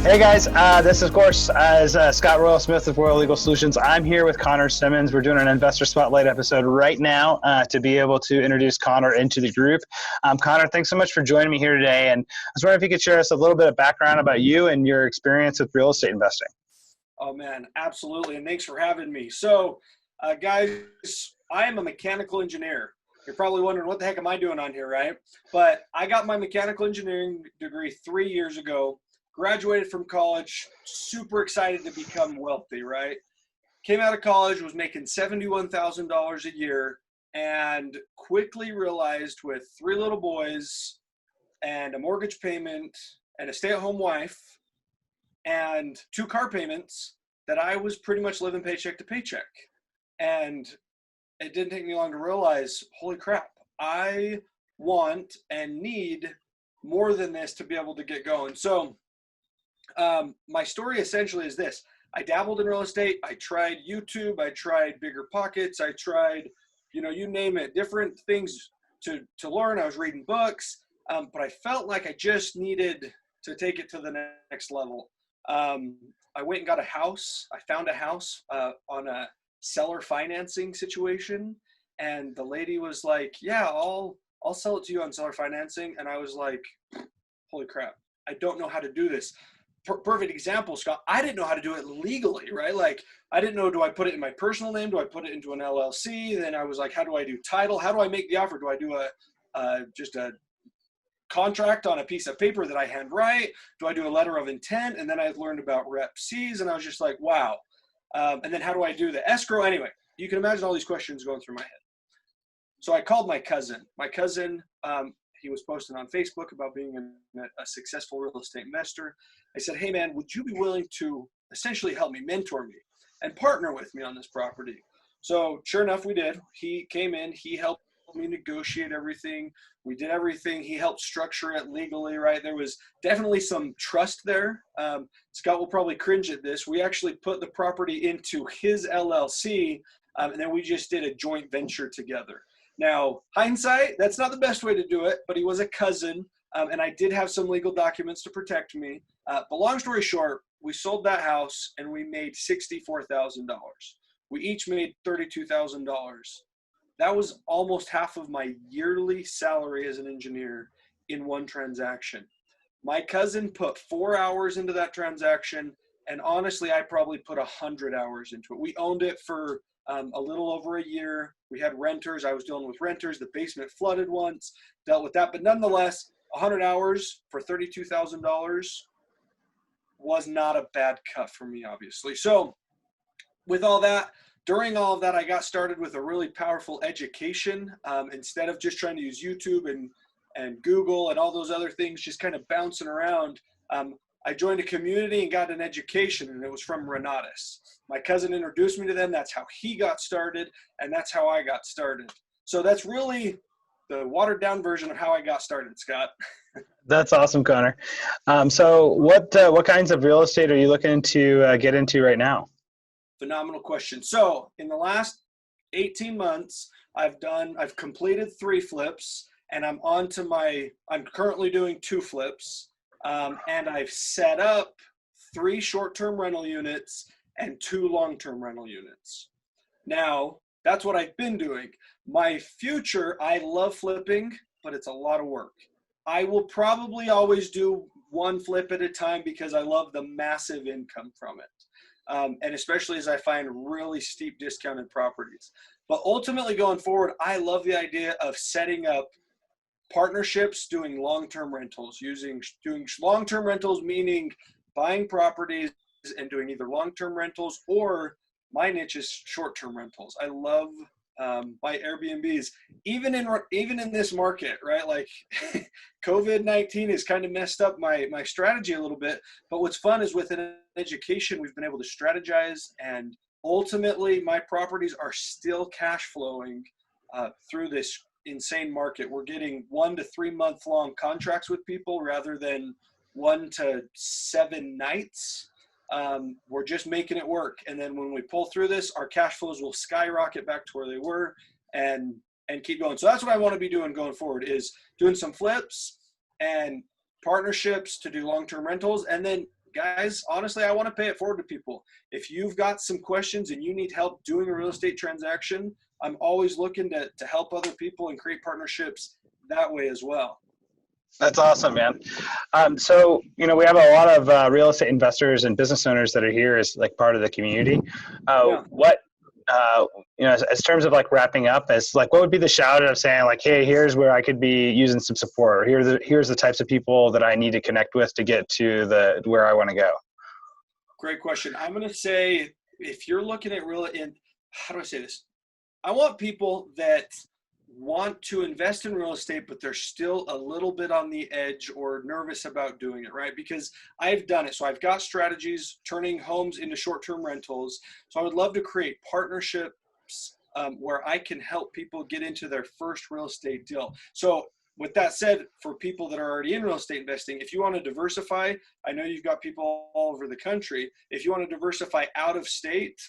Hey guys, this is, of course, as Scott Royal Smith of Royal Legal Solutions. I'm here with Connor Simmons. We're doing an Investor Spotlight episode right now to be able to introduce Connor into the group. Connor, thanks so much for joining me here today. And I was wondering if you could share us a little bit of background about you and your experience with real estate investing. Oh man, absolutely. And thanks for having me. So guys, I am a mechanical engineer. You're probably wondering what the heck am I doing on here, right? But I got my mechanical engineering degree 3 years ago, graduated from college, super excited to become wealthy, right? Came out of college, was making $71,000 a year, and quickly realized with 3 little boys and a mortgage payment and a stay-at-home wife and 2 car payments that I was pretty much living paycheck to paycheck. And it didn't take me long to realize, holy crap, I want and need more than this to be able to get going. So my story essentially is this. I dabbled in real estate. I tried YouTube. I tried Bigger Pockets. I tried, you name it, different things to learn. I was reading books, but I felt like I just needed to take it to the next level. I went and got a house. I found a house on a seller financing situation, and the lady was like, "Yeah, I'll sell it to you on seller financing." And I was like, "Holy crap! I don't know how to do this." Perfect example, Scott. I didn't know how to do it legally, right? Like, I didn't know, do I put it in my personal name? Do I put it into an LLC? Then I was like, how do I do title? How do I make the offer? Do I do just a contract on a piece of paper that I handwrite? Do I do a letter of intent? And then I learned about Rep Cs, and I was just like, wow. And then how do I do the escrow? Anyway, you can imagine all these questions going through my head. So I called my cousin. My cousin, he was posting on Facebook about being a successful real estate investor. I said, hey man, would you be willing to essentially help me, mentor me, and partner with me on this property? So sure enough, we did. He came in, he helped me negotiate everything. We did everything. He helped structure it legally, right? There was definitely some trust there. Scott will probably cringe at this. We actually put the property into his LLC, and then we just did a joint venture together. Now, hindsight, that's not the best way to do it, but he was a cousin, and I did have some legal documents to protect me. But long story short, we sold that house, and we made $64,000. We each made $32,000. That was almost half of my yearly salary as an engineer in one transaction. My cousin put 4 hours into that transaction, and honestly, I probably put 100 hours into it. We owned it for a little over a year. We had renters. I was dealing with renters. The basement flooded once, dealt with that. But nonetheless, 100 hours for $32,000 was not a bad cut for me, obviously. So with all that, during all of that, I got started with a really powerful education. Instead of just trying to use YouTube and Google and all those other things, just kind of bouncing around, I joined a community and got an education, and it was from Renatus. My cousin introduced me to them. That's how he got started, and that's how I got started. So that's really the watered down version of how I got started, Scott. That's awesome, Connor. So what kinds of real estate are you looking to get into right now? Phenomenal question. So in the last 18 months, I've completed 3 flips, and I'm currently doing 2 flips. And I've set up 3 short-term rental units and 2 long-term rental units. Now, that's what I've been doing. My future, I love flipping, but it's a lot of work. I will probably always do 1 flip at a time because I love the massive income from it. And especially as I find really steep discounted properties. But ultimately going forward, I love the idea of setting up partnerships, doing long-term rentals, doing long-term rentals, meaning buying properties and doing either long-term rentals, or my niche is short-term rentals. I love my Airbnbs, even in this market, right? Like COVID-19 has kind of messed up my strategy a little bit. But what's fun is within education, we've been able to strategize, and ultimately my properties are still cash flowing through this insane market. We're getting 1 to 3 month long contracts with people rather than 1 to 7 nights. We're just making it work. And then when we pull through this, our cash flows will skyrocket back to where they were and keep going. So that's what I want to be doing going forward, is doing some flips and partnerships to do long-term rentals. And then guys, honestly, I want to pay it forward to people. If you've got some questions and you need help doing a real estate transaction, I'm always looking to help other people and create partnerships that way as well. That's awesome, man. So, we have a lot of real estate investors and business owners that are here as like part of the community. Yeah. As terms of like wrapping up, as like, what would be the shout out of saying like, hey, here's where I could be using some support, or here's the types of people that I need to connect with to get to where I want to go? Great question. I'm going to say, if you're looking at how do I say this? I want people that want to invest in real estate, but they're still a little bit on the edge or nervous about doing it, right? Because I've done it. So I've got strategies turning homes into short-term rentals. So I would love to create partnerships where I can help people get into their first real estate deal. So with that said, for people that are already in real estate investing, if you want to diversify, I know you've got people all over the country. If you want to diversify out of state,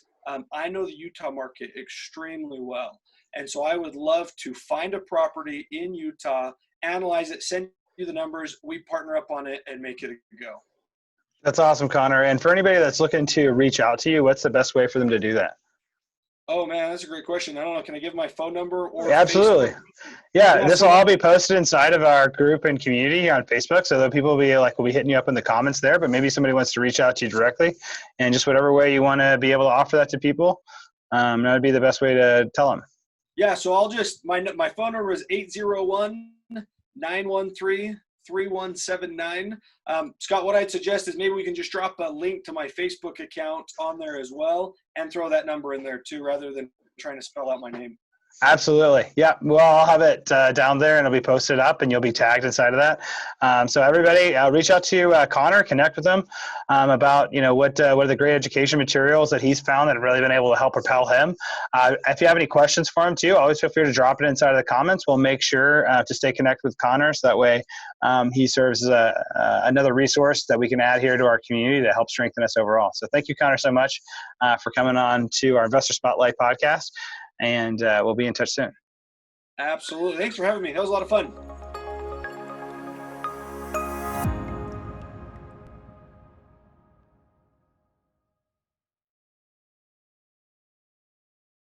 I know the Utah market extremely well. And so I would love to find a property in Utah, analyze it, send you the numbers, we partner up on it and make it a go. That's awesome, Connor. And for anybody that's looking to reach out to you, what's the best way for them to do that? Oh man, that's a great question. I don't know. Can I give my phone number or Absolutely. Facebook? Yeah, this will all be posted inside of our group and community here on Facebook. So that people will be hitting you up in the comments there, but maybe somebody wants to reach out to you directly, and just whatever way you want to be able to offer that to people, that would be the best way to tell them. Yeah, so I'll just, my phone number is 801-913-3179. Scott, what I'd suggest is maybe we can just drop a link to my Facebook account on there as well and throw that number in there too, rather than trying to spell out my name. Absolutely. Yeah. Well, I'll have it down there and it'll be posted up and you'll be tagged inside of that. So everybody reach out to Connor, connect with him about, what are the great education materials that he's found that have really been able to help propel him. If you have any questions for him too, always feel free to drop it inside of the comments. We'll make sure to stay connected with Connor. So that way he serves as another resource that we can add here to our community to help strengthen us overall. So thank you, Connor, so much for coming on to our Investor Spotlight podcast. And we'll be in touch soon. Absolutely. Thanks for having me. That was a lot of fun.